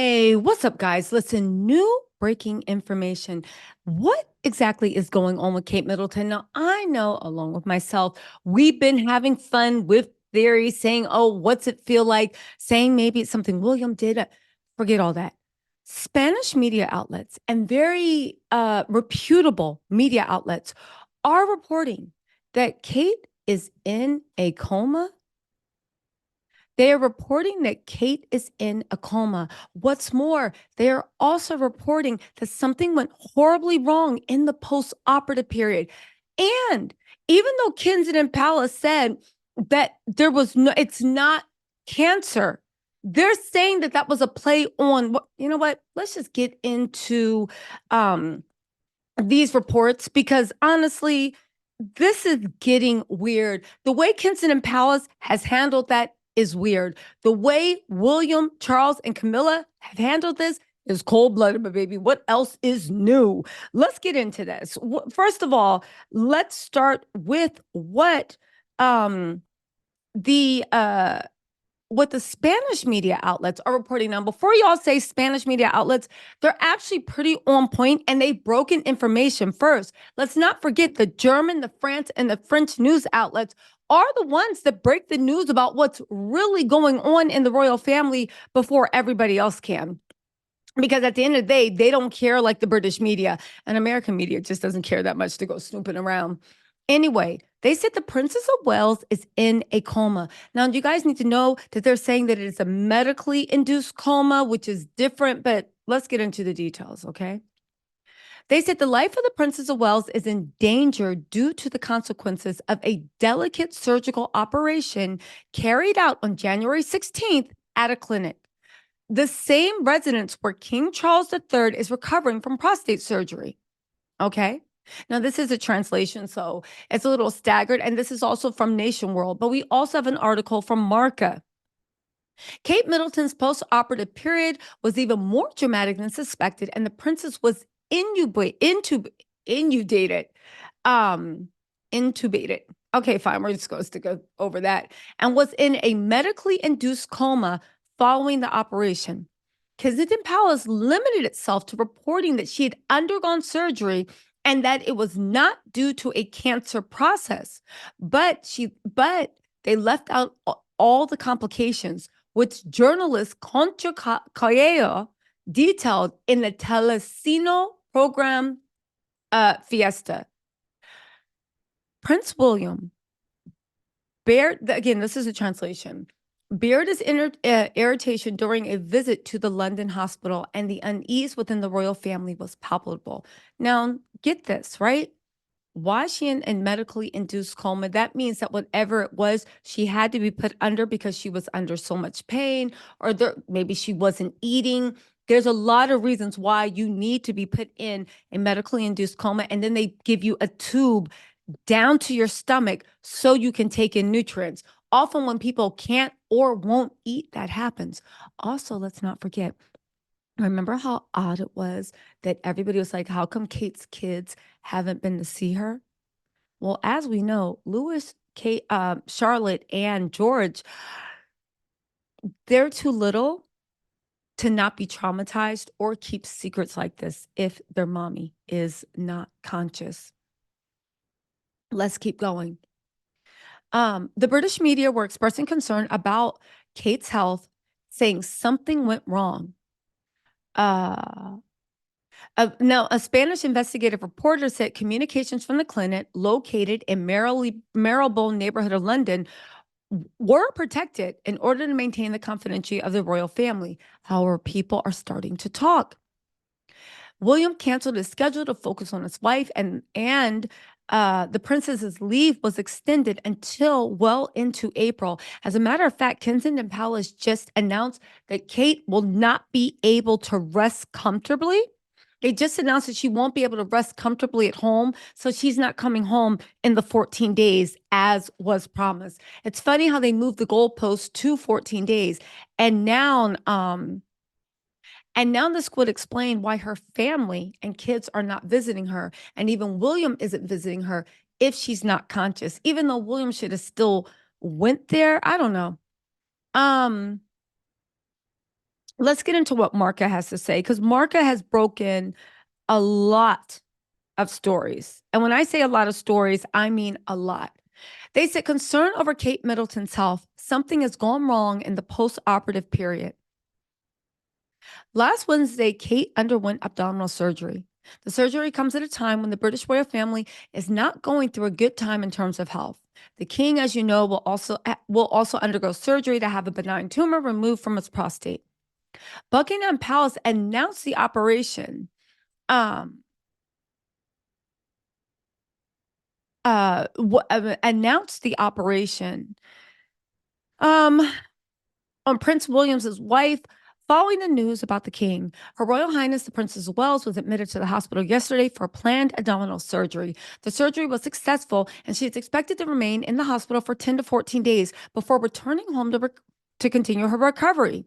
Hey, what's up, guys? Listen, new breaking information. What exactly is going on with Kate Middleton? Now, I know, along with myself, we've been having fun with theory, saying, oh, what's it feel like? Saying maybe it's something William did. Forget all that. Spanish media outlets and very reputable media outlets are reporting that Kate is in a coma. They are reporting that Kate is in a coma. What's more, they are also reporting that something went horribly wrong in the post-operative period. And even though Kensington Palace said that there was no, it's not cancer, they're saying that that was a play on what, you know what? Let's just get into these reports because honestly, this is getting weird. The way Kensington Palace has handled that is weird. The way William, Charles, and Camilla have handled this is cold-blooded, my baby. What else is new? Let's get into this. First of all, let's start with um the what the Spanish media outlets are reporting now. Before y'all say Spanish media outlets, they're actually pretty on point and they've broken information first. Let's not forget the German, the France, and the French news outlets are the ones that break the news about what's really going on in the royal family before everybody else can. Because at the end of the day, they don't care like the British media, and American media just doesn't care that much to go snooping around. Anyway, they said the Princess of Wales is in a coma. Now, you guys need to know that they're saying that it is a medically induced coma, which is different, but let's get into the details, okay? They said the life of the Princess of Wales is in danger due to the consequences of a delicate surgical operation carried out on January 16th at a clinic. The same residence where King Charles III is recovering from prostate surgery. Okay. Now, this is a translation, so it's a little staggered. And this is also from Nation World, but we also have an article from Marca. Kate Middleton's post-operative period was even more dramatic than suspected, and the princess was intubated. Um, intubated. Okay, fine. We're just going to go over that. And was in a medically induced coma following the operation. Kensington Palace limited itself to reporting that she had undergone surgery and that it was not due to a cancer process, but they left out all the complications, which journalist Concha Callejo detailed in the Telecino program Fiesta. Prince William bared, again, this is a translation, bared his irritation during a visit to the London hospital, and the unease within the royal family was palpable. Now, get this, right? Why is she in a medically induced coma? That means that whatever it was, she had to be put under because she was under so much pain, or maybe she wasn't eating. There's a lot of reasons why you need to be put in a medically induced coma, and then they give you a tube down to your stomach so you can take in nutrients. Often when people can't or won't eat, that happens. Also, let's not forget, remember how odd it was that everybody was like, how come Kate's kids haven't been to see her? Well, as we know, Louis, Kate, Charlotte, and George, they're too little to not be traumatized or keep secrets like this if their mommy is not conscious. Let's keep going. The British media were expressing concern about Kate's health, saying something went wrong. Now, a Spanish investigative reporter said communications from the clinic located in Marylebone neighborhood of London were protected in order to maintain the confidentiality of the royal family. However, people are starting to talk. William canceled his schedule to focus on his wife, and the princess's leave was extended until well into April. As a matter of fact, Kensington Palace just announced that Kate will not be able to rest comfortably. They just announced that she won't be able to rest comfortably at home, so she's not coming home in the 14 days as was promised. It's funny how they moved the goalpost to 14 days, and now this would explain why her family and kids are not visiting her, and even William isn't visiting her if she's not conscious, even though William should have still went there. I don't know. Um, let's get into what Marca has to say, because Marca has broken a lot of stories. And when I say a lot of stories, I mean a lot. They said concern over Kate Middleton's health. Something has gone wrong in the post-operative period. Last Wednesday, Kate underwent abdominal surgery. The surgery comes at a time when the British royal family is not going through a good time in terms of health. The king, as you know, will also undergo surgery to have a benign tumor removed from his prostate. Buckingham Palace announced the operation. Um, Announced the operation um, on Prince William's wife following the news about the king. Her Royal Highness the Princess of Wales was admitted to the hospital yesterday for planned abdominal surgery. The surgery was successful, and she is expected to remain in the hospital for 10 to 14 days before returning home to continue her recovery.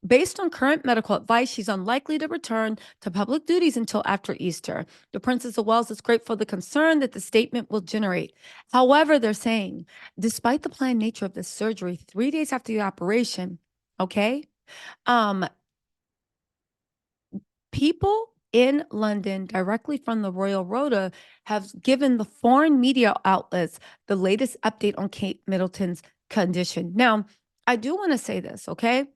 Based on current medical advice, she's unlikely to return to public duties until after Easter. The Princess of Wales is grateful for the concern that the statement will generate. However, they're saying, despite the planned nature of this surgery, 3 days after the operation, okay, um, people in London directly from the Royal Rota have given the foreign media outlets the latest update on Kate Middleton's condition. Now, I do want to say this, okay?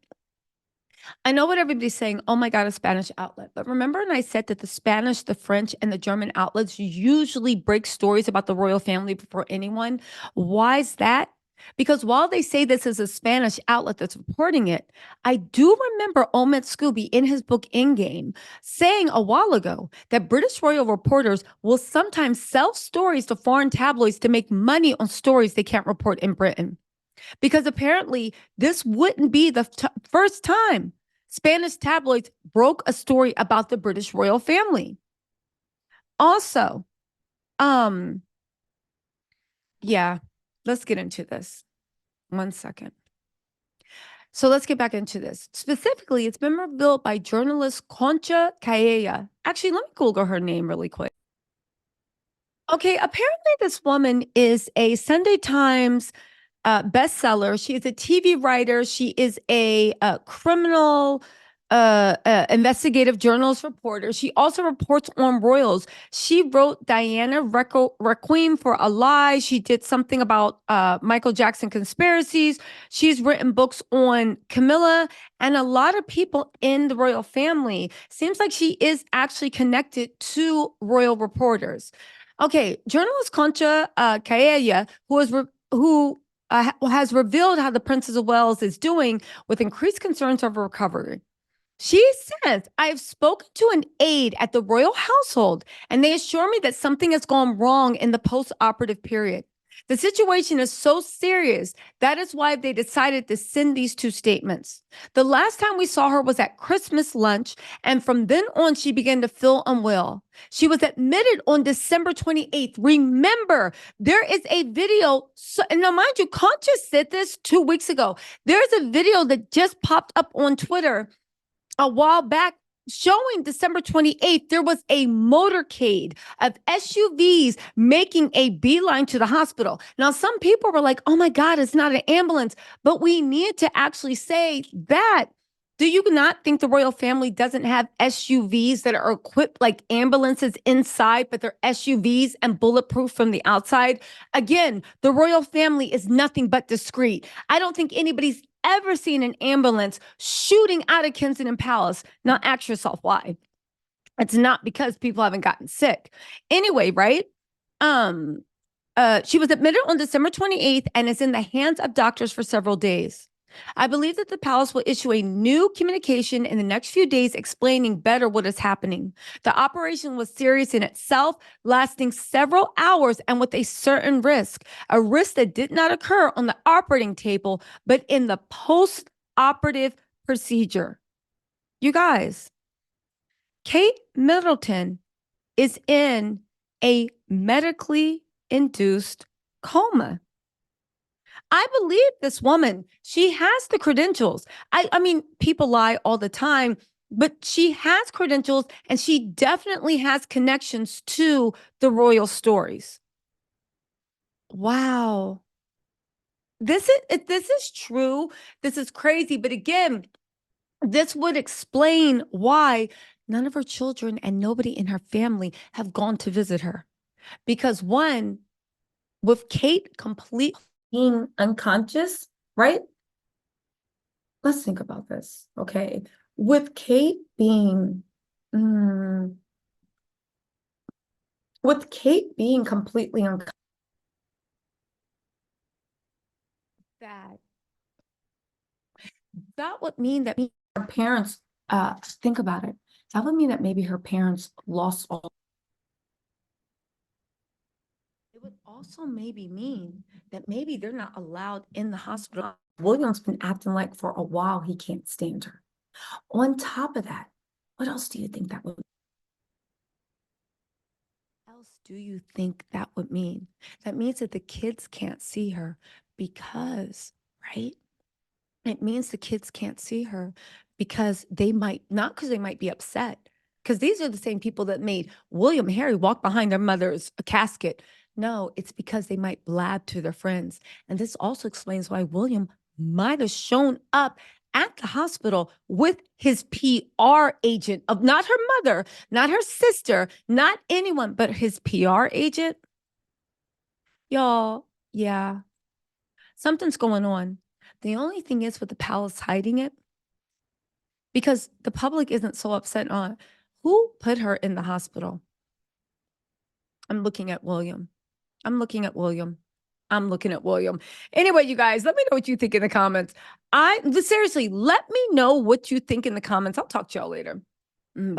I know what everybody's saying, oh my God, a Spanish outlet. But remember when I said that the Spanish, the French, and the German outlets usually break stories about the royal family before anyone? Why is that? Because while they say this is a Spanish outlet that's reporting it, I do remember Omid Scooby in his book In Game saying a while ago that British royal reporters will sometimes sell stories to foreign tabloids to make money on stories they can't report in Britain. Because apparently this wouldn't be the first time Spanish tabloids broke a story about the British royal family. Also, um, yeah, let's get into this. 1 second. So let's get back into this. Specifically, it's been revealed by journalist Concha Caella. Actually, let me Google her name really quick. Okay, apparently this woman is a Sunday Times bestseller. She is a TV writer. She is a criminal investigative journalist reporter. She also reports on royals. She wrote Diana Requiem for a Lie. She did something about Michael Jackson conspiracies. She's written books on Camilla and a lot of people in the royal family. Seems like she is actually connected to royal reporters. Okay, journalist Concha Caella, who has revealed how the Princess of Wales is doing with increased concerns over recovery. She says, I have spoken to an aide at the royal household, and they assure me that something has gone wrong in the post-operative period. The situation is so serious. That is why they decided to send these two statements. The last time we saw her was at Christmas lunch, and from then on, she began to feel unwell. She was admitted on December 28th. Remember, there is a video. And now, mind you, Concha said this 2 weeks ago. There's a video that just popped up on Twitter a while back showing December 28th, there was a motorcade of SUVs making a beeline to the hospital. Now, some people were like, oh my God, it's not an ambulance. But we need to actually say that. Do you not think the royal family doesn't have SUVs that are equipped like ambulances inside, but they're SUVs and bulletproof from the outside? Again, the royal family is nothing but discreet. I don't think anybody's ever seen an ambulance shooting out of Kensington Palace. Now, ask yourself why. It's not because people haven't gotten sick. Anyway, right? She was admitted on December 28th and is in the hands of doctors for several days. I believe that the palace will issue a new communication in the next few days explaining better what is happening. The operation was serious in itself, lasting several hours and with a certain risk, a risk that did not occur on the operating table, but in the post-operative procedure. You guys, Kate Middleton is in a medically induced coma. I believe this woman. She has the credentials. I mean, people lie all the time, but she has credentials and she definitely has connections to the royal stories. Wow. This is true. This is crazy. But again, This would explain why none of her children and nobody in her family have gone to visit her. Because one, with Kate completely being unconscious, right? Let's think about this, okay? With Kate being, with Kate being completely unconscious, that would mean that her parents, think about it. That would mean that maybe her parents lost all. It would also maybe mean that maybe they're not allowed in the hospital. William's been acting like for a while he can't stand her. On top of that, what else do you think that would else do you think that would mean? That means that the kids can't see her because, right? It means the kids can't see her because they might not because they might be upset. Because these are the same people that made William and Harry walk behind their mother's casket. No, it's because they might blab to their friends. And this also explains why William might have shown up at the hospital with his PR agent of not her mother, not her sister, not anyone, but his PR agent. Y'all, yeah, something's going on. The only thing is with the palace hiding it, because the public isn't so upset on who put her in the hospital. I'm looking at William. I'm looking at William. I'm looking at William. Anyway, you guys, let me know what you think in the comments. Seriously, let me know what you think in the comments. I'll talk to y'all later. Bye.